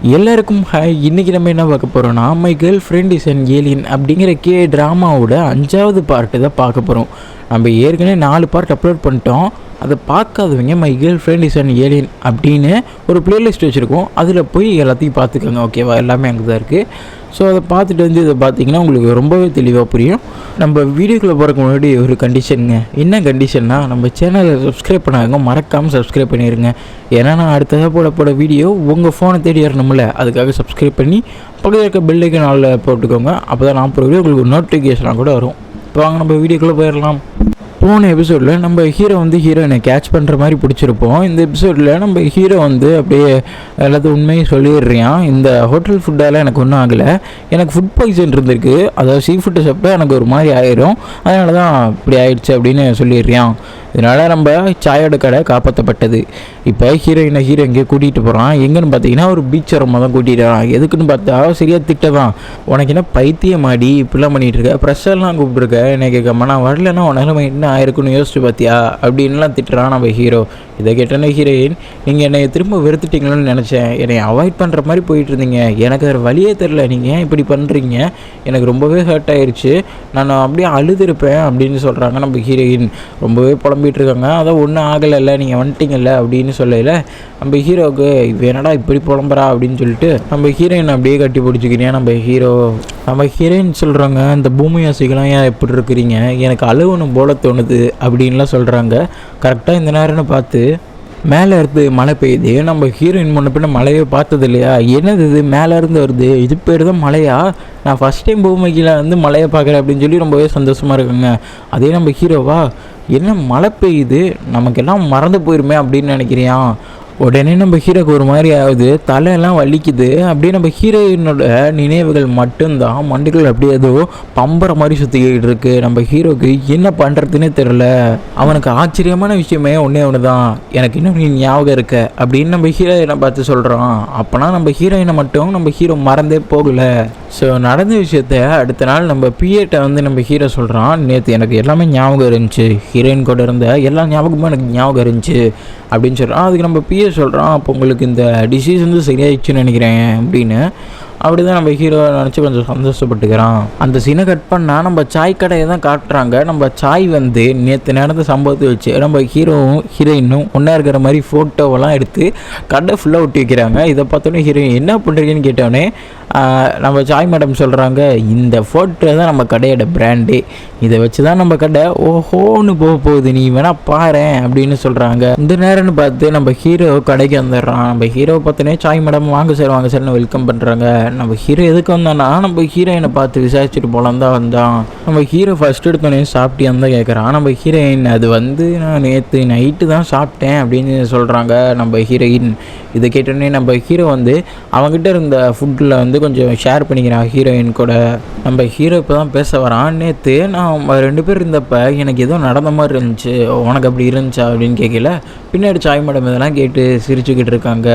எல்லாருக்கும் ஹாய். இன்றைக்கி நம்ம என்ன பார்க்க போகிறோம்னா my girl friend is an alien அப்படிங்கிற ட்ராமாவோட 5வது பார்ட்டு தான் பார்க்க போகிறோம். நம்ம ஏற்கனவே 4 பார்ட் அப்லோட் பண்ணிட்டோம். அதை பார்க்காதவங்க my girl friend is an alien அப்படின்னு ஒரு ப்ளேலிஸ்ட் வச்சுருக்கோம். அதில் போய் எல்லாத்தையும் பார்த்துக்கோங்க, ஓகேவா? எல்லாமே அங்கே தான் இருக்குது. ஸோ அதை பார்த்துட்டு வந்து இதை பார்த்தீங்கன்னா உங்களுக்கு ரொம்பவே தெளிவாக புரியும். நம்ம வீடியோக்குள்ளே போகிறதுக்கு முன்னாடி ஒரு கண்டிஷனுங்க. என்ன கண்டிஷன்னா, நம்ம சேனலை சப்ஸ்கிரைப் பண்ணாங்க, மறக்காமல் சப்ஸ்கிரைப் பண்ணிடுங்க. ஏன்னா நான் அடுத்ததாக போட வீடியோ உங்கள் ஃபோனை தேடி வரணும்ல, அதுக்காக சப்ஸ்கிரைப் பண்ணி பக்கத்தில் இருக்க பெல் ஐக்கான் ஆல்ல போட்டுக்கோங்க. அப்போ தான் நான் போகிற வீடியோ உங்களுக்கு நோட்டிஃபிகேஷனாக கூட வரும். இப்போ வாங்க நம்ம வீடியோக்குள்ளே போயிடலாம். போன எபிசோடில் நம்ம ஹீரோ வந்து ஹீரோயினை கேட்ச் பண்ணுற மாதிரி பிடிச்சிருப்போம். இந்த எபிசோடில் நம்ம ஹீரோ வந்து அப்படியே எல்லாத்தையும் உண்மையை சொல்லிடுறான். இந்த ஹோட்டல் ஃபுட்டால் எனக்கு ஒன்றும் ஆகலை, எனக்கு ஃபுட் பாய்சன் இருந்திருக்கு, அதாவது சீ ஃபுட்டு சாப்பிட்டா எனக்கு ஒரு மாதிரி ஆயிரும், அதனால தான் இப்படி ஆயிடுச்சு அப்படின்னு சொல்லிடுறான். இதனால் நம்ம சாயோட கடை காப்பாற்றப்பட்டது. இப்போ ஹீரோ எங்கேயோ கூட்டிகிட்டு போகிறான். எங்கன்னு பார்த்தீங்கன்னா ஒரு பீச் ஓரமாக தான் கூட்டிகிட்டு வரான். எதுக்குன்னு பார்த்தா சரியாக திட்டதான். உனக்கு என்ன பைத்தியமாடி இப்படிலாம் பண்ணிகிட்டு இருக்க, ப்ரெஷர்லாம் கூப்பிட்ருக்க, என்ன கேட்காம நான் வரலன்னா உனக்கு என்ன ஆயிருக்குன்னு யோசிச்சு பார்த்தியா அப்படின்லாம் திட்டுறான் நம்ம ஹீரோ. இதை கேட்டோன்னே ஹீரோயின், நீங்கள் என்னை திரும்ப வெறுத்துட்டீங்களோன்னு நினச்சேன், என்னை அவாய்ட் பண்ணுற மாதிரி போயிட்டு இருந்தீங்க, எனக்கு வேறு வழியே தெரில, நீங்கள் ஏன் இப்படி பண்ணுறீங்க, எனக்கு ரொம்பவே ஹர்ட் ஆயிடுச்சு, நான் அப்படியே அழுதுருப்பேன் அப்படின்னு சொல்கிறாங்க நம்ம ஹீரோயின். ரொம்பவே புலம்பிகிட்டு இருக்காங்க. அதான் ஒன்றும் ஆகலைல்ல, நீங்கள் வந்துட்டீங்கல்ல அப்படின்னு சொல்லல. நம்ம ஹீரோவுக்கு வேணடா இப்படி புலம்புறா அப்படின்னு சொல்லிட்டு நம்ம ஹீரோயின் அப்படியே கட்டி பிடிச்சிக்கிறேன். நம்ம ஹீரோயின் சொல்கிறாங்க, இந்த பூமியாசிகளாம் ஏன் எப்படி இருக்கிறீங்க, எனக்கு அழுவணும் போல தோணுது அப்படின்லாம் சொல்கிறாங்க. கரெக்டாக இந்த நேரம்னு பார்த்து மேலே இருந்து மழை பெய்யுது. நம்ம ஹீரோயின் முன்ன பின்ன மழையை பார்த்தது இல்லையா, என்னது இது மேலே இருந்து வருது, இது பேர் தான் மழையா, நான் ஃபஸ்ட் டைம் பூமிக்கில் வந்து மழையை பார்க்குறேன் அப்படின்னு சொல்லி ரொம்பவே சந்தோஷமாக இருக்குங்க. அதே நம்ம ஹீரோவா, என்ன மழை பெய்யுது, நமக்கெல்லாம் மறந்து போயிருமே அப்படின்னு நினைக்கிறியான். உடனே நம்ம ஹீரோக்கு ஒரு மாதிரி ஆகுது, தலையெல்லாம் வலிக்குது. அப்படியே நம்ம ஹீரோயினோட நினைவுகள் மட்டும்தான் மண்டுகள் அப்படியே ஏதோ பம்புற மாதிரி சுற்றிக்கிட்டு இருக்கு. நம்ம ஹீரோக்கு என்ன பண்ணுறதுன்னே தெரில. அவனுக்கு ஆச்சரியமான விஷயமே ஒன்று தான், எனக்கு இன்னும் நீ ஞாபகம் இருக்க அப்படின்னு நம்ம ஹீரோயினை பார்த்து சொல்கிறான். அப்போனா நம்ம ஹீரோயினை மட்டும் நம்ம ஹீரோ மறந்தே போகலை. ஸோ நடந்த விஷயத்த அடுத்த நாள் நம்ம பிஏட்டை வந்து நம்ம ஹீரோ சொல்கிறான், நேற்று எனக்கு எல்லாமே ஞாபகம் இருந்துச்சு, ஹீரோயின் கூட இருந்த எல்லா ஞாபகமும் எனக்கு ஞாபகம் இருந்துச்சு அப்படின்னு சொல்கிறான். அதுக்கு நம்ம பிஏ சொல்கிறான், அப்போ உங்களுக்கு இந்த டிசீஸ் வந்து சரியாயிடுச்சுன்னு நினைக்கிறேன் அப்படின்னு. அப்படி தான் நம்ம ஹீரோ நினச்சி கொஞ்சம் சந்தோஷப்பட்டுக்கிறான். அந்த சீனை கட் பண்ணால் நம்ம சாய் கடையை தான் காட்டுறாங்க. நம்ம சாய் வந்து நேற்று நடந்த சம்பவத்தை வச்சு நம்ம ஹீரோவும் ஹீரோயினும் ஒன்றா இருக்கிற மாதிரி ஃபோட்டோவெல்லாம் எடுத்து கடை ஃபுல்லாக ஒட்டி வைக்கிறாங்க. இதை பார்த்தோன்னே ஹீரோயின் என்ன பண்ணுறீங்கன்னு கேட்டோடனே நம்ம சாய் மேடம் சொல்கிறாங்க, இந்த ஃபோட்டோ தான் நம்ம கடையோட பிராண்டே, இதை வச்சு தான் நம்ம கடை ஓஹோன்னு போக போகுது, நீ வேணால் பாரு அப்படின்னு சொல்கிறாங்க. இந்த நேரம்னு பார்த்து நம்ம ஹீரோ கடைக்கு வந்துடுறான். நம்ம ஹீரோவை பார்த்தோன்னே சாய் மேடம் வாங்க சார்னு வெல்கம் பண்ணுறாங்க. நம்ம ஹீரோ எதுக்கு வந்தானா, நம்ம ஹீரோயினை பார்த்து விசாரிச்சுட்டு போலாம் தான் வந்தான். நம்ம ஹீரோ ஃபஸ்ட் எடுத்தோடனே சாப்பிட்டியான்னு தான் கேட்குறான். நம்ம ஹீரோயின் அது வந்து நான் நேற்று நைட்டு தான் சாப்பிட்டேன் அப்படின்னு சொல்கிறாங்க நம்ம ஹீரோயின். இதை கேட்டோடனே நம்ம ஹீரோ வந்து அவங்ககிட்ட இருந்த ஃபுட்டில் வந்து கொஞ்சம் ஷேர் பண்ணிக்கிறான் ஹீரோயின் கூட. நம்ம ஹீரோ இப்போ தான் பேச வரான், நேற்று நான் 2 பேர் இருந்தப்போ எனக்கு ஏதோ நடந்த மாதிரி இருந்துச்சு, உனக்கு அப்படி இருந்துச்சா அப்படின்னு கேட்கல. பின்னாடி சாய் மேடம் இதெல்லாம் கேட்டு சிரிச்சுக்கிட்டு இருக்காங்க.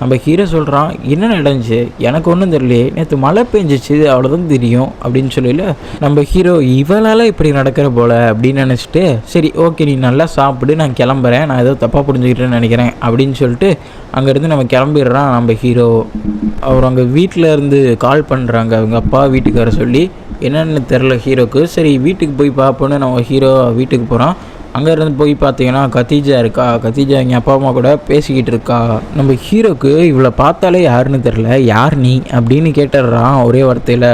நம்ம ஹீரோ சொல்கிறான், என்ன நடந்துச்சு எனக்கு ஒன்றும் தெரியலையே, நேற்று மழை பெஞ்சிச்சு அவ்வளோதான் தெரியும் அப்படின்னு சொல்லல. நம்ம ஹீரோ இவளால் இப்படி நடக்கிற போல் அப்படின்னு நினச்சிட்டு, சரி ஓகே நீ நல்லா சாப்பிடு, நான் கிளம்புறேன், நான் ஏதோ தப்பாக புரிஞ்சுக்கிட்டேன்னு நினைக்கிறேன் அப்படின்னு சொல்லிட்டு அங்கேருந்து நம்ம கிளம்பிடுறான். நம்ம ஹீரோ அவர் அங்கே வீட்டில் இருந்து கால் பண்ணுறாங்க, அவங்க அப்பா வீட்டுக்கு வர சொல்லி. என்னென்னு தெரில ஹீரோக்கு. சரி வீட்டுக்கு போய் பார்ப்போன்னு நம்ம ஹீரோ வீட்டுக்கு போகிறான். அங்கே இருந்து போய் பார்த்தீங்கன்னா கத்தீஜா இருக்கா. கத்தீஜா எங்கள் அப்பா அம்மா கூட பேசிக்கிட்டு இருக்கா. நம்ம ஹீரோக்கு இவளை பார்த்தாலே யாருன்னு தெரில, யார் நீ அப்படின்னு கேட்டுடுறான் ஒரே வார்த்தையில்.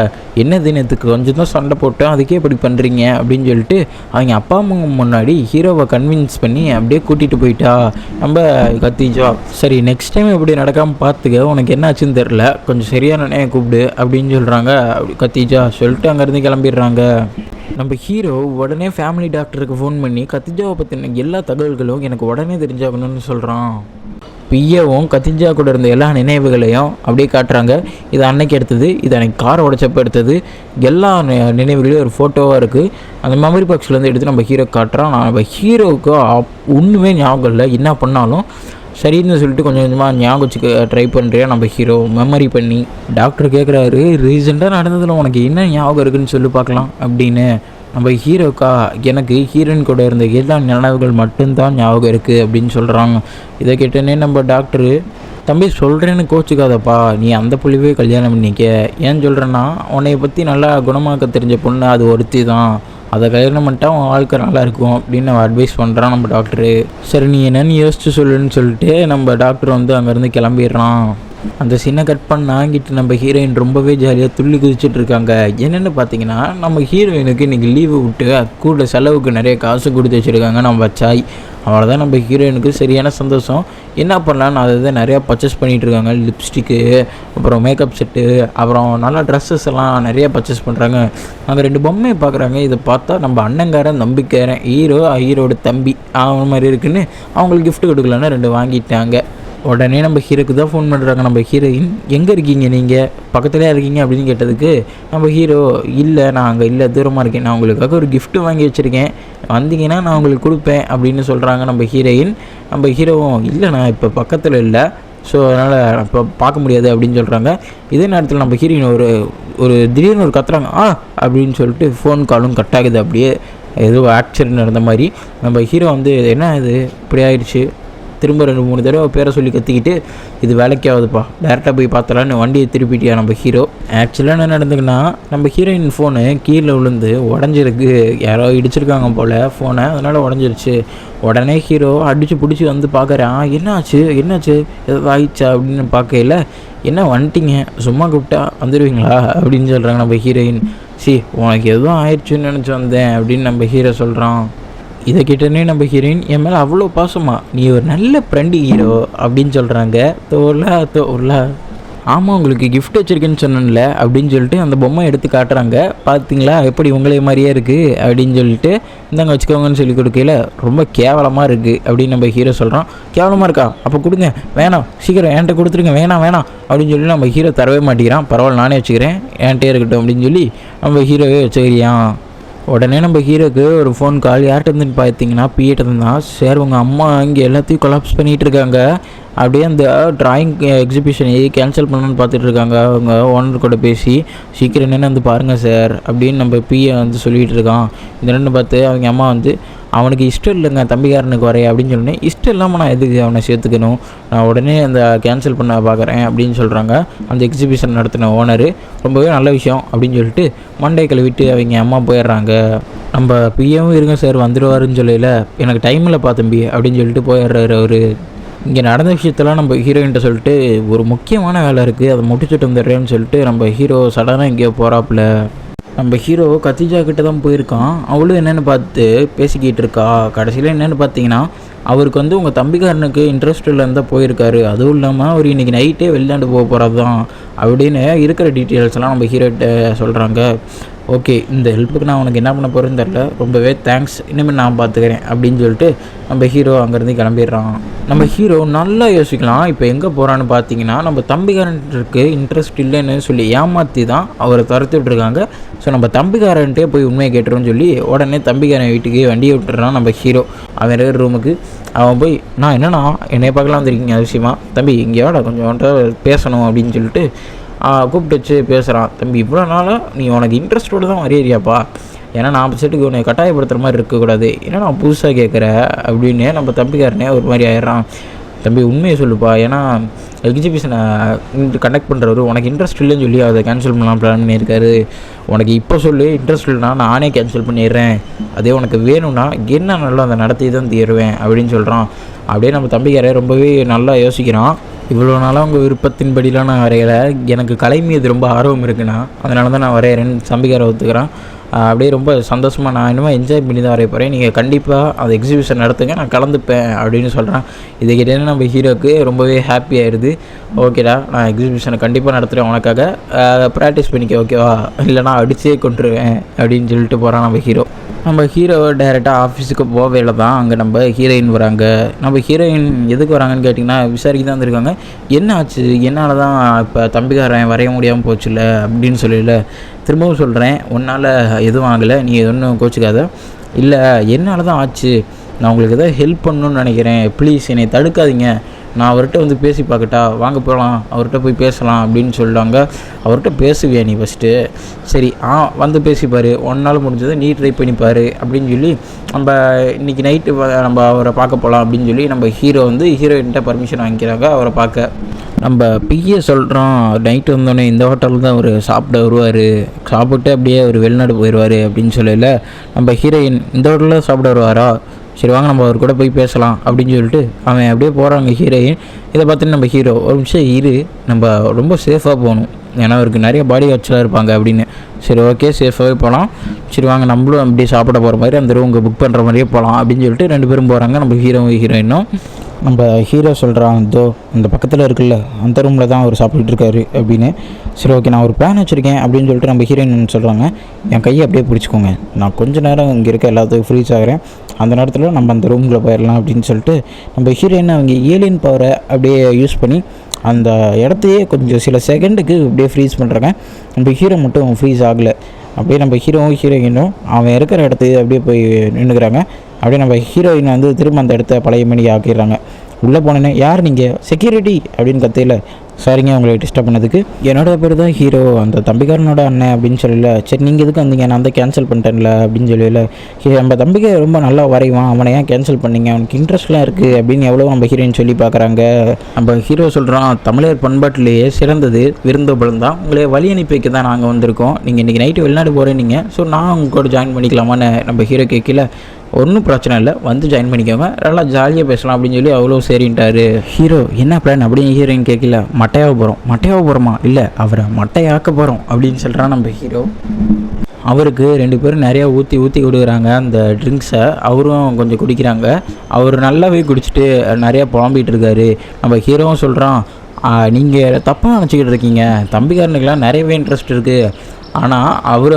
என்ன தினத்துக்கு கொஞ்சம் தான் சண்டை போட்டோம், அதுக்கே இப்படி பண்ணுறீங்க அப்படின்னு சொல்லிட்டு அவங்க அப்பா அம்மா முன்னாடி ஹீரோவை கன்வின்ஸ் பண்ணி அப்படியே கூட்டிகிட்டு போயிட்டா நம்ம கத்தீஜா. சரி நெக்ஸ்ட் டைம் இப்படி நடக்காமல் பார்த்துக்க, உனக்கு என்ன ஆச்சுன்னு தெரில, கொஞ்சம் சரியான நினைய கூப்பிடு அப்படின்னு சொல்கிறாங்க கத்தீஜா. சொல்லிட்டு அங்கேருந்து கிளம்பிடுறாங்க. நம்ம ஹீரோ உடனே ஃபேமிலி டாக்டருக்கு ஃபோன் பண்ணி கத்திஜாவை பற்றின எல்லா தகவல்களும் எனக்கு உடனே தெரிஞ்சாகணும்னு சொல்கிறான். பிஏவும் கத்திஜா கூட இருந்த எல்லா நினைவுகளையும் அப்படியே காட்டுறாங்க. இது அன்னைக்கு எடுத்தது, இது அன்னைக்கு காரை உடைச்சப்போ எடுத்தது, எல்லா நினைவுகளையும் ஒரு ஃபோட்டோவாக இருக்குது. அந்த மெமரி பாக்ஸ்லேருந்து எடுத்து நம்ம ஹீரோ காட்டுறான். நம்ம ஹீரோவுக்கு ஒன்றுமே ஞாபகம் இல்லை, என்ன பண்ணாலும் சரின்னு சொல்லிட்டு கொஞ்சம் கொஞ்சமாக ஞாபகம் வச்சுக்க ட்ரை பண்ணுறியா நம்ம ஹீரோ மெமரி பண்ணி. டாக்டர் கேட்குறாரு, ரீசெண்டாக நடந்ததில் உனக்கு என்ன ஞாபகம் இருக்குதுன்னு சொல்லி பார்க்கலாம் அப்படின்னு. நம்ம ஹீரோக்கா, எனக்கு ஹீரோயின் கூட இருந்த எல்லா நினைவுகள் மட்டும்தான் ஞாபகம் இருக்குது அப்படின்னு சொல்கிறாங்க. இதை கேட்டோன்னே நம்ம டாக்டரு, தம்பி சொல்கிறேன்னு கோச்சுக்காதப்பா, நீ அந்த புள்ளிவே கல்யாணம் பண்ணிக்க. ஏன் சொல்கிறேன்னா, உன்னைய பற்றி நல்லா குணமாக்க தெரிஞ்ச பொண்ணு அது ஒருத்தி தான். அதை கல்யாணம் பண்ணிட்டா உன் வாழ்க்கை நல்லாயிருக்கும் அப்படின்னு நம்ம அட்வைஸ் பண்ணுறான் நம்ம டாக்டரு. சரி நீ என்னென்னு யோசிச்சு சொல்லுன்னு சொல்லிட்டு நம்ம டாக்டர் வந்து அங்கேருந்து கிளம்பிடுறான். அந்த சீனை கட் பண்ணாங்கிட்டு நம்ம ஹீரோயின் ரொம்பவே ஜாலியாக துள்ளி குதிச்சுட்டு இருக்காங்க. என்னென்னு பார்த்தீங்கன்னா, நம்ம ஹீரோயினுக்கு இன்றைக்கி லீவு விட்டு கூட செலவுக்கு நிறைய காசு கொடுத்து வச்சுருக்காங்க நம்ம வச்சாய். அவ்வளோதான் நம்ம ஹீரோயினுக்கு சரியான சந்தோஷம். என்ன பண்ணலான்னு அதை தான் நிறையா பர்ச்சேஸ் பண்ணிகிட்டு இருக்காங்க. லிப்ஸ்டிக்கு, அப்புறம் மேக்கப் செட்டு, அப்புறம் நல்லா ட்ரெஸ்ஸஸ் எல்லாம் நிறையா பர்ச்சேஸ் பண்ணுறாங்க. அங்கே 2 பொம்மையை பார்க்குறாங்க. இதை பார்த்தா நம்ம அண்ணங்காரன் தம்பிக்காரன் ஹீரோட தம்பி அவன் மாதிரி இருக்குன்னு அவங்களுக்கு கிஃப்ட் கொடுக்கலன்னு 2 வாங்கிட்டாங்க. உடனே நம்ம ஹீரோக்கு தான் ஃபோன் பண்ணுறாங்க நம்ம ஹீரோயின். எங்கே இருக்கீங்க நீங்கள், பக்கத்துலேயே இருக்கீங்க அப்படின்னு கேட்டதுக்கு நம்ம ஹீரோ இல்லை நான் அங்கே இல்லை தூரமாக இருக்கேன், நான் உங்களுக்காக ஒரு கிஃப்ட்டு வாங்கி வச்சுருக்கேன், வந்தீங்கன்னா நான் உங்களுக்கு கொடுப்பேன் அப்படின்னு சொல்கிறாங்க நம்ம ஹீரோயின். நம்ம ஹீரோவும் இல்லை நான் இப்போ பக்கத்தில் இல்லை, ஸோ அதனால் இப்போ பார்க்க முடியாது அப்படின்னு சொல்கிறாங்க. இதே நேரத்தில் நம்ம ஹீரோயின் ஒரு திடீர்னு ஒரு கத்துறாங்க அப்படின்னு சொல்லிட்டு ஃபோன் காலும் கட் ஆகுது. அப்படியே ஏதோ ஆக்சிடென்ட் நடந்த மாதிரி. நம்ம ஹீரோ வந்து என்ன இது இப்படி ஆயிடுச்சு, திரும்ப 2-3 தடவை பேரை சொல்லி கத்திக்கிட்டு இது வேலைக்கு ஆகுதுப்பா, டேரெக்டாக போய் பார்த்தலான்னு வண்டியை திருப்பிட்டியா நம்ம ஹீரோ. ஆக்சுவலாக என்ன நடந்துக்குன்னா, நம்ம ஹீரோயின் ஃபோனு கீழே விழுந்து உடஞ்சிருக்கு, யாரோ இடிச்சிருக்காங்க போல் ஃபோனை, அதனால் உடஞ்சிருச்சு. உடனே ஹீரோ அடித்து பிடிச்சி வந்து பார்க்குறான். என்னாச்சு எதாவது ஆயிடுச்சா அப்படின்னு பார்க்கல. என்ன வந்துட்டிங்க, சும்மா கூப்பிட்டா வந்துடுவீங்களா அப்படின்னு சொல்கிறாங்க நம்ம ஹீரோயின். உனக்கு எதுவும் ஆயிடுச்சுன்னு நினச்சி வந்தேன் அப்படின்னு நம்ம ஹீரோ சொல்கிறான். இதை கிட்டனே நம்ம ஹீரோயின் என் மேலே அவ்வளோ பாசமா, நீ ஒரு நல்ல ஃப்ரெண்டு ஹீரோ அப்படின்னு சொல்கிறாங்க. தோலா ஆமாம் உங்களுக்கு கிஃப்ட் வச்சுருக்கேன்னு சொன்னேன்ல அப்படின்னு சொல்லிட்டு அந்த பொம்மை எடுத்து காட்டுறாங்க. பார்த்தீங்களா எப்படி உங்களே மாதிரியே இருக்குது அப்படின்னு சொல்லிட்டு இந்தாங்க வச்சுக்கோங்கன்னு சொல்லி கொடுக்கல. ரொம்ப கேவலமாக இருக்குது அப்படின்னு நம்ம ஹீரோ சொல்கிறான். கேவலமாக இருக்கா, அப்போ கொடுங்க, வேணாம் சீக்கிரம் என்கிட்ட கொடுத்துருங்க, வேணாம் அப்படின்னு சொல்லி நம்ம ஹீரோ தரவே மாட்டேங்கிறான். பரவாயில்ல நானே வச்சுக்கிறேன், என்கிட்டே இருக்கட்டும் அப்படின்னு சொல்லி நம்ம ஹீரோவே வச்சுக்கிறியான். உடனே நம்ம ஹீரோக்கு ஒரு ஃபோன் கால். யார்கிட்ட இருந்துன்னு பார்த்தீங்கன்னா பிஏட்ட தான். சார் உங்கள் அம்மா இங்கே எல்லாத்தையும் கொலாப்ஸ் பண்ணிகிட்டு இருக்காங்க, அப்படியே அந்த ட்ராயிங் எக்ஸிபிஷனை கேன்சல் பண்ணணுன்னு பார்த்துட்டு இருக்காங்க. அவங்க ஓனர் கூட பேசி சீக்கிரம் என்னென்னு வந்து பாருங்கள் சார் அப்படின்னு நம்ம பிஏ வந்து சொல்லிகிட்டு இருக்கான். இந்த ரெண்டு பார்த்து அவங்க அம்மா வந்து அவனுக்கு இஷ்டம் இல்லைங்க தம்பிக்காரனுக்கு வரைய அப்படின்னு சொன்னேன். இஷ்டம் இல்லாமல் நான் எதுக்கு அவனை சேர்த்துக்கணும், நான் உடனே அந்த கேன்சல் பண்ண பார்க்குறேன் அப்படின்னு சொல்கிறாங்க அந்த எக்ஸிபிஷன் நடத்தின ஓனரு. ரொம்பவே நல்ல விஷயம் அப்படின்னு சொல்லிட்டு மண்டே கழுவிட்டு அவங்க அம்மா போயிடுறாங்க. நம்ம பிஏவும் இருங்க சார் வந்துடுவாருன்னு சொல்லல, எனக்கு டைமில் தம்பி அப்படின்னு சொல்லிட்டு போயிடுறாரு அவர். இங்கே நடந்த விஷயத்தெல்லாம் நம்ம ஹீரோயின்ட்ட சொல்லிட்டு ஒரு முக்கியமான வேலை இருக்குது அதை முடிச்சுட்டு வந்துடுறேன்னு சொல்லிட்டு நம்ம ஹீரோ சடனாக எங்கேயோ போகிறாப்புல. நம்ம ஹீரோ கத்திஜா கிட்ட தான் போயிருக்கான். அவளும் என்னென்னு பார்த்து பேசிக்கிட்டு இருக்கா. கடைசியில் என்னென்னு பார்த்தீங்கன்னா, அவருக்கு வந்து உங்கள் தம்பிக்காரனுக்கு இன்ட்ரெஸ்ட் இருந்தால் போயிருக்காரு, அதுவும் இல்லாமல் அவர் இன்றைக்கி நைட்டே வெளிநாண்டு போக போகிறது தான் அப்படின்னு இருக்கிற டீட்டெயில்ஸ்லாம் நம்ம ஹீரோகிட்ட சொல்கிறாங்க. ஓகே இந்த ஹெல்ப்புக்கு நான் உனக்கு என்ன பண்ண போகிறேன்னு தெரில, ரொம்பவே தேங்க்ஸ், இனிமேல் நான் பார்த்துக்கிறேன் அப்படின்னு சொல்லிட்டு நம்ம ஹீரோ அங்கேருந்து கிளம்பிடுறான். நம்ம ஹீரோ நல்லா யோசிக்கலாம். இப்போ எங்கே போகிறான்னு பார்த்தீங்கன்னா, நம்ம தம்பிக்காரன்ட்டு இன்ட்ரெஸ்ட் இல்லைன்னு சொல்லி ஏமாற்றி தான் அவரை துரத்தி விட்டுருக்காங்க. ஸோ நம்ம தம்பிக்காரன்ட்டே போய் உண்மையை கேட்டுருன்னு சொல்லி உடனே தம்பிக்காரன் வீட்டுக்கு வண்டியை விட்டுறான் நம்ம ஹீரோ. அவன் இருக்கிற ரூமுக்கு அவன் போய் நான் என்னண்ணா என்னைய பார்க்கலாம் வந்துருக்கீங்க விஷயமா, தம்பி இங்கேயோட கொஞ்சம் பேசணும் அப்படின்னு சொல்லிட்டு கூப்பிட்டு வச்சு பேசுகிறான். தம்பி இவ்வளோ நாளாக நீ உனக்கு இன்ட்ரெஸ்ட்டோடு தான் வரையறியாப்பா, ஏன்னா நான் செட்டுக்கு உன்னை கட்டாயப்படுத்துகிற மாதிரி இருக்கக்கூடாது, ஏன்னா நான் புதுசாக கேட்குற அப்படின்னு நம்ம தம்பிக்காரனே ஒரு மாதிரி ஆயிடுறான். தம்பி உண்மையை சொல்லுப்பா, ஏன்னா எக்ஸிபிஷனை கண்டக்ட் பண்ணுறவர் உனக்கு இன்ட்ரெஸ்ட் இல்லைன்னு சொல்லி அதை கேன்சல் பண்ணலாம் பிளான் பண்ணியிருக்காரு. உனக்கு இப்போ சொல்லி இன்ட்ரெஸ்ட் இல்லைனா நானே கேன்சல் பண்ணிடுறேன், அதே உனக்கு வேணும்னா என்ன நல்லா அதை நடத்தி தான் தீருவேன் அப்படின்னு சொல்கிறான். அப்படியே நம்ம தம்பிக்காரே ரொம்பவே நல்லா யோசிக்கிறான். இவ்வளோ நாளாக உங்கள் விருப்பத்தின்படிலாம் நான் வரையலை, எனக்கு கலை மீது ரொம்ப ஆர்வம் இருக்குண்ணா, அதனால தான் நான் வரைகிறேன்னு தம்பிக்காரை ஒத்துக்கிறேன். அப்படியே ரொம்ப சந்தோஷமாக நான் இன்னும் என்ஜாய் பண்ணி தான் வரைய போகிறேன், நீங்கள் கண்டிப்பாக அந்த எக்ஸிபிஷன் நடத்துங்க, நான் கலந்துப்பேன் அப்படின்னு சொல்கிறேன். இதை கேட்டேன்னா நம்ம ஹீரோக்கு ரொம்பவே ஹாப்பி ஆயிடுது. ஓகேடா நான் எக்ஸிபிஷனை கண்டிப்பாக நடத்துகிறேன், உனக்காக ப்ராக்டிஸ் பண்ணிக்க ஓகேவா, இல்லைனா அடிச்சே கொண்டுருவேன் அப்படின்னு சொல்லிட்டு போகிறான் நம்ம ஹீரோ. நம்ம ஹீரோ டைரெக்டாக ஆஃபீஸுக்கு போகவேல தான் அங்கே நம்ம ஹீரோயின் வராங்க. நம்ம ஹீரோயின் எதுக்கு வராங்கன்னு கேட்டிங்கன்னா விசாரிக்க தான் வந்திருக்காங்க. என்ன ஆச்சு, என்னால் தான் இப்போ தம்பிக்காரன் வரைய முடியாமல் போச்சுல்ல அப்படின்னு சொல்லல. திரும்பவும் சொல்கிறேன், உன்னால் எதுவும் ஆகலை, நீ ஒன்றும் கோச்சிக்காத. இல்லை என்னால் தான் ஆச்சு, நான் உங்களுக்கு எதாவது ஹெல்ப் பண்ணணுன்னு நினைக்கிறேன், ப்ளீஸ் என்னை தடுக்காதீங்க, நான் அவர்கிட்ட வந்து பேசி பார்க்கட்டா, வாங்க போகலாம், அவர்கிட்ட போய் பேசலாம் அப்படின்னு சொல்லுவாங்க. அவர்கிட்ட பேசுவியா நீ ஃபஸ்ட்டு? சரி வந்து பேசிப்பார், ஒன்றால் முடிஞ்சதை நீ ட்ரை பண்ணிப்பார் அப்படின்னு சொல்லி நம்ம இன்றைக்கி நைட்டு நம்ம அவரை பார்க்க போகலாம் அப்படின்னு சொல்லி நம்ம ஹீரோ வந்து ஹீரோயின்கிட்ட பர்மிஷன் வாங்கிக்கிறாங்க அவரை பார்க்க. நம்ம பிஏ சொல்கிறோம், நைட்டு வந்தோடனே இந்த ஹோட்டலில் தான் அவர் சாப்பிட வருவார், சாப்பிட்டு அப்படியே அவர் வெளிநாடு போயிடுவார் அப்படின்னு சொல்லல. நம்ம ஹீரோயின் இந்த ஹோட்டலில் சாப்பிட வருவாரா, சரி வாங்க நம்ம அவர் கூட போய் பேசலாம் அப்படின்னு சொல்லிட்டு அவன் அப்படியே போகிறாங்க ஹீரோயின். இதை பார்த்துட்டு நம்ம ஹீரோ ஒரு நிமிஷம் இரு, நம்ம ரொம்ப சேஃபாக போகணும், ஏன்னா அவருக்கு நிறைய பாடி வாட்ச்லாம் இருப்பாங்க அப்படின்னு. சரி ஓகே சேஃபாகவே போகலாம், சரி வாங்க நம்மளும் அப்படியே சாப்பிட போகிற மாதிரி அந்த ரூம் புக் பண்ணுற மாதிரியே போகலாம் அப்படின்னு சொல்லிட்டு 2 பேரும் போகிறாங்க. நம்ம ஹீரோயினும் நம்ம ஹீரோ சொல்கிறான், இதோ இந்த பக்கத்தில் இருக்குல்ல அந்த ரூமில் தான் அவர் சாப்பிட்டுட்டு இருக்காரு அப்படின்னு. சரி ஓகே நான் ஒரு பிளான் வச்சுருக்கேன் அப்படின்னு சொல்லிட்டு நம்ம ஹீரோயின் சொல்கிறாங்க, என் கையை அப்படியே பிடிச்சிக்கோங்க, நான் கொஞ்சம் நேரம் இங்கே இருக்க எல்லாத்துக்கும் ஃப்ரீஸ் ஆகிறேன், அந்த நேரத்தில் நம்ம அந்த ரூமில் போயிடலாம் அப்படின்னு சொல்லிட்டு நம்ம ஹீரோயின் அவங்க ஏலியன் பவரை அப்படியே யூஸ் பண்ணி அந்த இடத்தையே கொஞ்சம் சில செகண்டுக்கு அப்படியே ஃப்ரீஸ் பண்ணுறாங்க. நம்ம ஹீரோ மட்டும் ஃப்ரீஸ் ஆகலை. அப்படியே நம்ம ஹீரோயினும் அவன் இருக்கிற இடத்துக்கு அப்படியே போய் நின்றுக்கிறாங்க. அப்படியே நம்ம ஹீரோயின் வந்து திரும்ப அந்த இடத்த பழைய மணி ஆக்கிடுறாங்க. உள்ளே போனேன்னே யார் நீங்கள், செக்யூரிட்டி அப்படின்னு கத்தையில், சாரிங்க உங்களை டிஸ்டர்ப் பண்ணதுக்கு, என்னோட பேர் தான் ஹீரோ, அந்த தம்பிக்காரனோட அண்ணன் அப்படின்னு சொல்லல. சரி நீங்கள் எதுக்கு வந்தீங்க, நான் தான் கேன்சல் பண்ணிட்டேன்ல அப்படின்னு சொல்லல. நம்ம தம்பிக்கு ரொம்ப நல்லா வரைவான், அவனை ஏன் கேன்சல் பண்ணீங்க, அவனுக்கு இன்ட்ரெஸ்ட்லாம் இருக்குது அப்படின்னு எவ்வளோ நம்ம ஹீரோயின் சொல்லி பார்க்குறாங்க. நம்ம ஹீரோ சொல்கிறான், தமிழர் பண்பாட்டிலேயே சிறந்தது விருந்தோம்பலம் தான், உங்களே வழி அனுப்பி வைக்க தான் நாங்கள் வந்திருக்கோம், நீங்கள் இன்றைக்கி நைட்டு வெளிநாடு போகிறேன்னீங்க, ஸோ நான் உங்க கூட ஜாயின் பண்ணிக்கலாமான்னு நம்ம ஹீரோ கேட்கல. ஒன்றும் பிரச்சனை இல்லை, வந்து ஜாயின் பண்ணிக்கோங்க, நல்லா ஜாலியாக பேசலாம் அப்படின்னு சொல்லி அவ்வளோ சரின்ட்டார். ஹீரோ என்ன பிளான் அப்படின்னு ஹீரோயின் கேட்கல. மட்டையாக போகிறோமா, இல்லை அவரை மட்டையாக்க போகிறோம் அப்படின்னு சொல்கிறான் நம்ம ஹீரோ. அவருக்கு 2 பேரும் நிறையா ஊற்றி கொடுக்குறாங்க அந்த ட்ரிங்க்ஸை, அவரும் கொஞ்சம் குடிக்கிறாங்க. அவர் நல்லாவே குடிச்சிட்டு நிறையா புலம்பிகிட்டு இருக்காரு. நம்ம ஹீரோவும் சொல்கிறான், நீங்கள் தப்பாக நினச்சிக்கிட்டு இருக்கீங்க, தம்பிக்காரனுக்கெல்லாம் நிறையவே இன்ட்ரெஸ்ட் இருக்குது, ஆனால்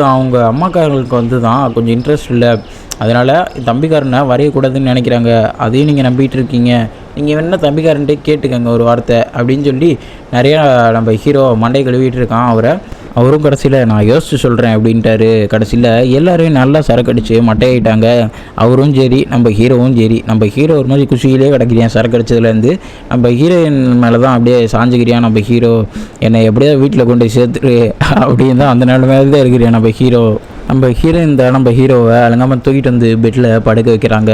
அவங்க அம்மாக்காரங்களுக்கு வந்து தான் கொஞ்சம் இன்ட்ரெஸ்ட் இல்லை, அதனால் தம்பிக்காரனை வரையக்கூடாதுன்னு நினைக்கிறாங்க, அதையும் நீங்கள் நம்பிகிட்டு இருக்கீங்க, நீங்கள் வேணால் தம்பிக்காரன்ட்டே கேட்டுக்கங்க ஒரு வார்த்தை அப்படின்னு சொல்லி நிறையா நம்ம ஹீரோ மண்டை கழுவிட்டு இருக்கான் அவரும் கடைசியில் நான் யோசிச்சு சொல்கிறேன் அப்படின்ட்டாரு. கடைசியில் எல்லோரும் நல்லா சரக்கு அடித்து மட்டையாயிட்டாங்க. அவரும் சரி நம்ம ஹீரோவும் சரி. நம்ம ஹீரோ ஒரு மாதிரி குஷியிலே கிடக்கிறேன் சரக்கு அடித்ததுலேருந்து. நம்ம ஹீரோயின் மேலே தான் அப்படியே சாஞ்சுக்கிறியான் நம்ம ஹீரோ, என்னை எப்படியோ வீட்டில் கொண்டு போய் சேர்த்துரு அப்படின்னு தான் அந்த நிலைமையில தான் இருக்கிறேன் நம்ம ஹீரோ. நம்ம ஹீரோயின் தான் நம்ம ஹீரோவை அலங்காமல் தூக்கிட்டு வந்து பெட்டில் படுக்க வைக்கிறாங்க.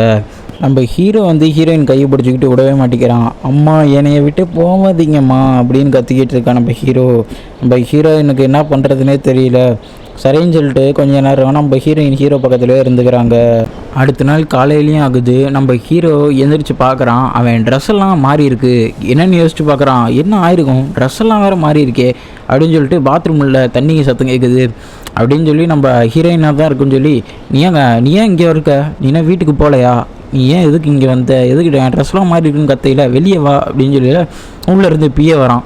நம்ம ஹீரோ வந்து ஹீரோயின் கையை பிடிச்சிக்கிட்டு விடவே மாட்டேங்கிறான். அம்மா என்னையை விட்டு போகாதீங்கம்மா அப்படின்னு கத்திக்கிட்டு இருக்கான் நம்ம ஹீரோயினுக்கு என்ன பண்ணுறதுனே தெரியல. சரின்னு சொல்லிட்டு கொஞ்ச நேரம் நம்ம ஹீரோ பக்கத்துலேயே இருந்துக்கிறாங்க. அடுத்த நாள் காலையிலையும் ஆகுது. நம்ம ஹீரோ எந்திரிச்சு பார்க்குறான், அவன் ட்ரெஸ் எல்லாம் மாறி இருக்கு. என்னென்னு யோசிச்சு பார்க்குறான், என்ன ஆயிருக்கும், ட்ரெஸ் எல்லாம் வேறு மாறி இருக்கே அப்படின்னு சொல்லிட்டு பாத்ரூமில் தண்ணி சத்தம் கேட்குது அப்படின்னு சொல்லி நம்ம ஹீரோயினாக தான் இருக்குன்னு சொல்லி, நீ ஏன் இங்கே இருக்க, நீ என்ன வீட்டுக்கு போகலையா, நீ ஏன் எதுக்கு இங்கே வந்த, எதுக்கு என் ட்ரெஸ்லாம் மாறி இருக்குன்னு கத்தையில், வெளியே வா அப்படின்னு சொல்லி உள்ளே இருந்து பிஏ வரான்.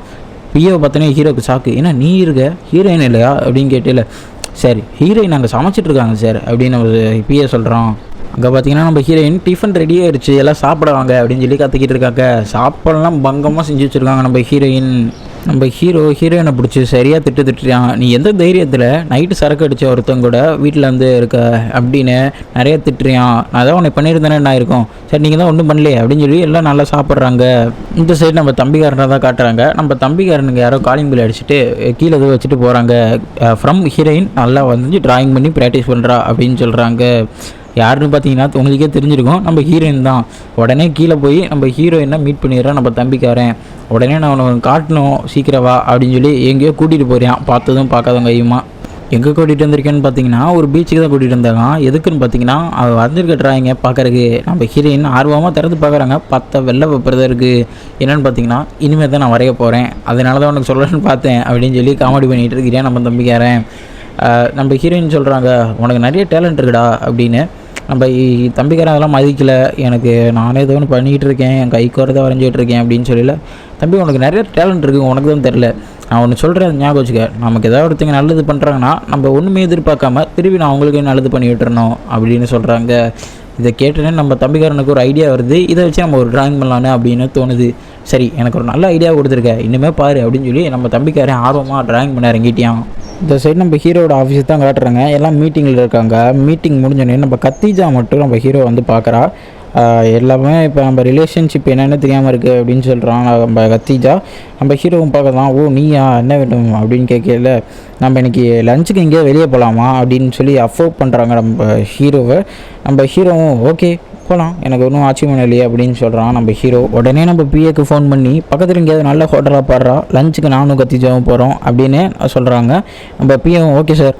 பிஏவை பார்த்தோன்னே ஹீரோக்கு சாக்கு, ஏன்னா நீ இருக்க ஹீரோயின் இல்லையா அப்படின்னு கேட்டில. சரி ஹீரோயின் அங்கே சமைச்சிட்ருக்காங்க சார் அப்படின்னு நம்ம பிஏ சொல்கிறோம். அங்கே பார்த்தீங்கன்னா நம்ம ஹீரோயின் டிஃபன் ரெடி ஆயிடுச்சு, எல்லாம் சாப்பிடுவாங்க அப்படின்னு சொல்லி கற்றுக்கிட்டு இருக்காங்க. சாப்பாடெல்லாம் பங்கமாக செஞ்சு வச்சுருக்காங்க நம்ம ஹீரோயினை பிடிச்சி சரியாக திட்டுறான். நீ எந்த தைரியத்தில் நைட்டு சரக்கு அடித்த ஒருத்தங்க கூட வீட்டில் வந்து இருக்க அப்படின்னு நிறையா திட்டுறியான், நான் தான் உன்னை பண்ணியிருந்தேனே என்ன இருக்கும், சரி நீங்கள் தான் ஒன்றும் பண்ணலையே அப்படின்னு சொல்லி எல்லாம் நல்லா சாப்பிட்றாங்க. இந்த சைடு நம்ம தம்பிக்காரனை தான் காட்டுறாங்க. நம்ம தம்பிக்காரனுக்கு யாரோ காலிங் பில் அடிச்சுட்டு கீழே எதுவும் வச்சுட்டு போகிறாங்க. ஃப்ரம் ஹீரோயின் நல்லா வந்து ட்ராயிங் பண்ணி ப்ராக்டிஸ் பண்ணுறா அப்படின்னு சொல்கிறாங்க. யாருன்னு பார்த்தீங்கன்னா உங்களுக்கே தெரிஞ்சிருக்கும், நம்ம ஹீரோயின் தான். உடனே கீழே போய் நம்ம ஹீரோயினை மீட் பண்ணிடுறான் நம்ம தம்பிக்காரன். உடனே நான் அவனை காட்டணும் சீக்கிரவா அப்படின்னு சொல்லி எங்கேயோ கூட்டிகிட்டு போகிறான், பார்த்ததும் பார்க்காதவங்க கையுமா. எங்கே கூட்டிகிட்டு வந்திருக்கேன்னு பார்த்தீங்கன்னா ஒரு பீச்சுக்கு தான் கூட்டிகிட்டு வந்தாங்க. எதுக்குன்னு பார்த்தீங்கன்னா அவள் வந்திருக்க ட்ராயிங்க பார்க்குறக்கு நம்ம ஹீரோயின் ஆர்வமாக திறந்து பார்க்குறாங்க. பார்த்தா வெள்ளை பேப்பர் தான் இருக்குது. என்னென்னு பார்த்தீங்கன்னா இனிமேல் தான் நான் வரைய போகிறேன், அதனால தான் உனக்கு சொல்லணும்னு பார்த்தேன் அப்படின்னு சொல்லி காமெடி பண்ணிகிட்டு இருக்கிறேன் நம்ம தம்பிக்காரன். நம்ம ஹீரோயின் சொல்கிறாங்க, உனக்கு நிறைய டேலண்ட் இருக்குடா அப்படின்னு. நம்ம தம்பிக்காரன் அதெல்லாம் மதிக்கலை, எனக்கு நானே ஏதோ ஒன்று பண்ணிக்கிட்டு இருக்கேன், என் கைக்கு வரதை வரைஞ்சிக்கிட்டு இருக்கேன் அப்படின்னு சொல்லல. தம்பி உனக்கு நிறைய டேலண்ட் இருக்குது, உனக்கு தான் தெரில, நான் ஒன்று சொல்கிறேன் ஞாபகம் வச்சுக்க, நமக்கு ஏதாவது ஒருத்தங்க நல்லது பண்ணுறாங்கன்னா நம்ம ஒன்றுமே எதிர்பார்க்காம திருப்பி நான் அவங்களுக்கு நல்லது பண்ணி விட்டுறணும் அப்படின்னு சொல்கிறாங்க. இதை கேட்டோன்னே நம்ம தம்பிக்காரனுக்கு ஒரு ஐடியா வருது, இதை வச்சு நம்ம ஒரு ட்ராயிங் பண்ணலான்னு அப்படின்னு தோணுது. சரி எனக்கு ஒரு நல்ல ஐடியா கொடுத்துருக்கேன், இன்னுமே பாரு அப்படின்னு சொல்லி நம்ம தம்பிக்காரன் ஆர்வமாக ட்ராயிங் பண்ண இறங்கிட்டியான். இந்த சைடு நம்ம ஹீரோட ஆஃபீஸ் தான் காட்டுறாங்க. எல்லாம் மீட்டிங்கில் இருக்காங்க. மீட்டிங் முடிஞ்சோடனே நம்ம கத்திஜா மட்டும் நம்ம ஹீரோ வந்து பார்க்குறா. எல்லாமே இப்போ நம்ம ரிலேஷன்ஷிப் என்னென்னு தெரியாமல் இருக்குது அப்படின்னு சொல்கிறான் நம்ம கத்திஜா. நம்ம ஹீரோவும் பார்க்க தான், ஓ நீயா என்ன வேணும் அப்படின்னு கேட்கல, நம்ம இன்றைக்கி லஞ்சுக்கு எங்கேயோ வெளியே போகலாமா அப்படின்னு சொல்லி அஃபோர்ட் பண்ணுறாங்க நம்ம ஹீரோவை. நம்ம ஹீரோவும் ஓகே போகலாம், எனக்கு ஒன்றும் ஆச்சரியம் இல்லையே அப்படின்னு சொல்கிறான் நம்ம ஹீரோ. உடனே நம்ம பிஏக்கு ஃபோன் பண்ணி பக்கத்தில் எங்கேயாவது நல்ல ஹோட்டலாக பாடுறா, லஞ்சுக்கு நானும் கத்திஜாவும் போகிறோம் அப்படின்னு சொல்கிறாங்க. நம்ம பிஏவும் ஓகே சார்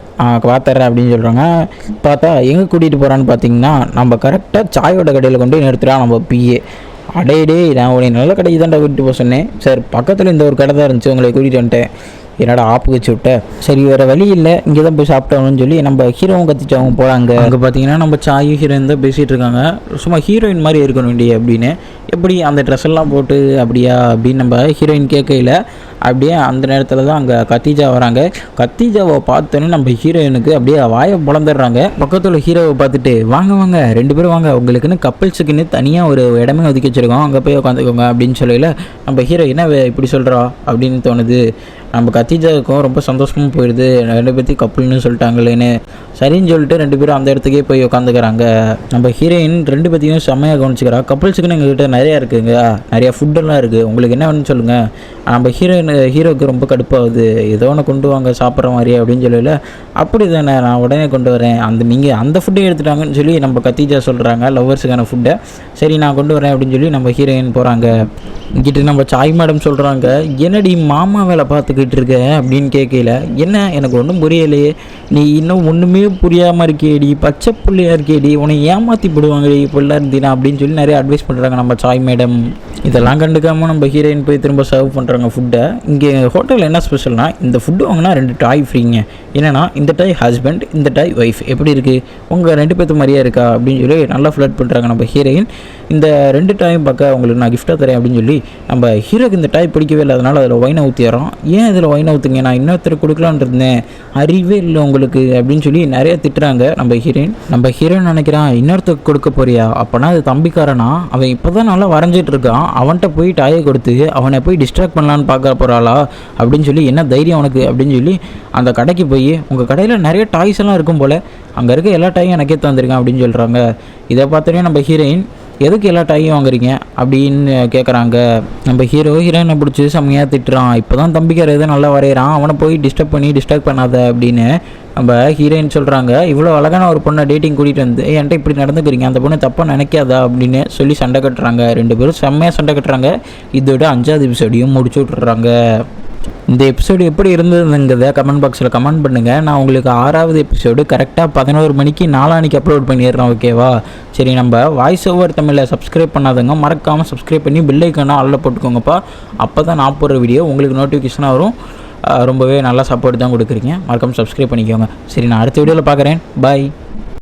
பார்த்துறேன் அப்படின்னு சொல்கிறாங்க. பார்த்தா எங்கே கூட்டிகிட்டு போகிறான்னு பார்த்தீங்கன்னா நம்ம கரெக்டாக சாயோட கடையில் கொண்டு நிறுத்துகிறான் நம்ம பிஏ. அடையடே நான் உடைய நல்ல கடைக்கு தான்டா கூட்டிகிட்டு போக சொன்னேன் சார், பக்கத்தில் இந்த ஒரு கடை தான் இருந்துச்சு, உங்களை கூட்டிகிட்டு வந்துட்டேன், என்னடா ஆப்பு வச்சு விட்ட, சரி வேறு வழி இல்லை இங்கே தான் போய் சாப்பிட்டோம்னு சொல்லி நம்ம ஹீரோவும் கத்திச்சாவும் போகிறாங்க. அங்கே பார்த்தீங்கன்னா நம்ம சாயும் ஹீரோயின் தான் பேசிகிட்டு இருக்காங்க. சும்மா ஹீரோயின் மாதிரி இருக்கணும் வேண்டிய அப்படின்னு, எப்படி அந்த ட்ரெஸ் எல்லாம் போட்டு அப்படியா அப்படின்னு நம்ம ஹீரோயின் கேட்கல. அப்படியே அந்த நேரத்தில் தான் அங்கே கத்திஜா வராங்க. கத்திஜாவை பார்த்தோன்னே நம்ம ஹீரோயினுக்கு அப்படியே வாயை பிளந்துடுறாங்க. பக்கத்தில் ஹீரோவை பார்த்துட்டு வாங்க வாங்க 2 பேரும் வாங்க, உங்களுக்குன்னு கப்பல்ஸுக்குன்னு தனியாக ஒரு இடமே ஒதுக்கி வச்சுருக்கோம், அங்கே போய் உட்காந்துக்கோங்க அப்படின்னு சொல்லல. நம்ம ஹீரோ என்ன இப்படி சொல்கிறா அப்படின்னு தோணுது. நம்ம கத்திஜாவுக்கும் ரொம்ப சந்தோஷமும் போயிடுது, 2 பேர்த்தையும் கப்பல்னு சொல்லிட்டாங்களேன்னு. சரின்னு சொல்லிட்டு 2 பேரும் அந்த இடத்துக்கே போய் உட்காந்துக்கிறாங்க. நம்ம ஹீரோயின் 2 பேர்த்தையும் செம்மையாக கவனிச்சுக்கிறா. கப்பல்ஸுக்குன்னு எங்ககிட்ட நிறையா இருக்குங்க, நிறையா ஃபுட்டெல்லாம் இருக்குது, உங்களுக்கு என்ன வேணும்னு சொல்லுங்கள். நம்ம ஹீரோவுக்கு ரொம்ப கடுப்பாகுது, ஏதோ ஒன்று கொண்டு வாங்க சாப்பிட்ற மாதிரி அப்படின்னு சொல்லல. அப்படி தானே நான் உடனே கொண்டு வரேன், நீங்கள் அந்த ஃபுட்டே எடுத்துட்டாங்கன்னு சொல்லி நம்ம கத்திஜா சொல்கிறாங்க, லவ்வர்ஸுக்கான ஃபுட்டை. சரி நான் கொண்டு வரேன் அப்படின்னு சொல்லி நம்ம ஹீரோயின் போகிறாங்க. இங்கிட்ட நம்ம சாய் மேடம் சொல்கிறாங்க, என்னடி மாமா வேலை பார்த்துக்கிட்டு இருக்க அப்படின்னு கேட்கல. என்ன எனக்கு ஒன்றும் புரியலையே, நீ இன்னும் ஒன்றுமே புரியாமல் இருக்கேடி, பச்சை புள்ளையாக இருக்கேடி, உன்னை ஏமாற்றி போடுவாங்கடி இப்படிலாம் இருந்தீனா அப்படின்னு சொல்லி நிறைய அட்வைஸ் பண்ணுறாங்க நம்ம சாய் மேடம். இதெல்லாம் கண்டுக்காமல் நம்ம ஹீரோயின் போய் திரும்ப சர்வ் பண்ணுறாங்க ஃபுட்டை. இங்கே ஹோட்டலில் என்ன ஸ்பெஷல்னால், இந்த ஃபுட்டு வாங்கினா 2 டாய் ஃப்ரீங்க. என்னென்னா இந்த டாய் ஹஸ்பண்ட், இந்த டாய் ஒய்ஃப், எப்படி இருக்குது உங்கள் 2 பேர்த்து மாதிரியா இருக்கா அப்படின்னு சொல்லி நல்லா ஃப்ளட் பண்ணுறாங்க நம்ம ஹீரோயின். இந்த 2 டாயும் பார்க்க உங்களுக்கு நான் கிஃப்டாக தரேன் அப்படின்னு சொல்லி நம்ம ஹீரோக்கு இந்த டாய் பிடிக்கவே இல்லை, அதனால் அதில் ஒயினை ஊற்றிடுறோம். ஏன் இதில் ஒயினை ஊற்றுங்க, நான் இன்னொருத்தர் கொடுக்கலான்னு இருந்தேன், அறிவே இல்லை உங்களுக்கு அப்படின்னு சொல்லி நிறைய திட்டுறாங்க நம்ம ஹீரோயின். நம்ம ஹீரோயின் நினைக்கிறான், இன்னொருத்தருக்கு கொடுக்க போறியா, அப்போனா அது தம்பிக்காரனா, அவன் இப்போ தான் நல்லா வரைஞ்சிட்டு இருக்கான், அவன்கிட்ட போய் டாயை கொடுத்து அவனை போய் டிஸ்ட்ராக்ட் பண்ணலான்னு பார்க்க போகிறாளா அப்படின்னு சொல்லி, என்ன தைரியம் உனக்கு அப்படின்னு சொல்லி அந்த கடைக்கு போய், உங்கள் கடையில் நிறைய டாய்ஸ் எல்லாம் இருக்கும் போல், அங்கே இருக்க எல்லா டாயும் எனக்கே தந்திருக்கேன் அப்படின்னு சொல்கிறாங்க. இதை பார்த்தோன்னே நம்ம ஹீரோயின், எதுக்கு எல்லா டாயும் வாங்குறீங்க அப்படின்னு கேட்குறாங்க. நம்ம ஹீரோயினை பிடிச்சி செம்மையாக திட்டுறான், இப்போ தான் தம்பிக்கார எதுவும் நல்லா வரைகிறான், அவனை போய் டிஸ்டர்ப் பண்ணாத அப்படின்னு நம்ம ஹீரோயின் சொல்கிறாங்க. இவ்வளோ அழகான ஒரு பொண்ணை டேட்டிங் கூட்டிகிட்டு வந்து என்கிட்ட இப்படி நடந்துக்கிறீங்க, அந்த பொண்ணு தப்பாக நினைக்காதா அப்படின்னு சொல்லி சண்டை கட்டுறாங்க. 2 பேரும் செம்மையாக சண்டை கட்டுறாங்க. இதோட 5வது எபிசோடையும் முடிச்சு விட்டுறாங்க. இந்த எபிசோடு எப்படி இருந்ததுங்கிறத கமெண்ட் பாக்ஸில் கமெண்ட் பண்ணுங்கள். நான் உங்களுக்கு 6வது எபிசோடு கரெக்டாக 11 மணிக்கு நாளானிக்கு அப்லோட் பண்ணிடுறேன், ஓகேவா? சரி, நம்ம வாய்ஸ் ஓவர் தமிழில் சப்ஸ்கிரைப் பண்ணாதவங்க மறக்காமல் சப்ஸ்கிரைப் பண்ணி பெல் ஐக்கானை ஆல்ல போட்டுக்கோங்கப்பா. அப்போ தான் நான் போடுற வீடியோ உங்களுக்கு நோட்டிஃபிகேஷனாக வரும். ரொம்பவே நல்லா சப்போர்ட் தான் கொடுக்குறீங்க, மறக்காமல் சப்ஸ்கிரைப் பண்ணிக்கோங்க. சரி, நான் அடுத்த வீடியோவில் பார்க்குறேன். பாய்.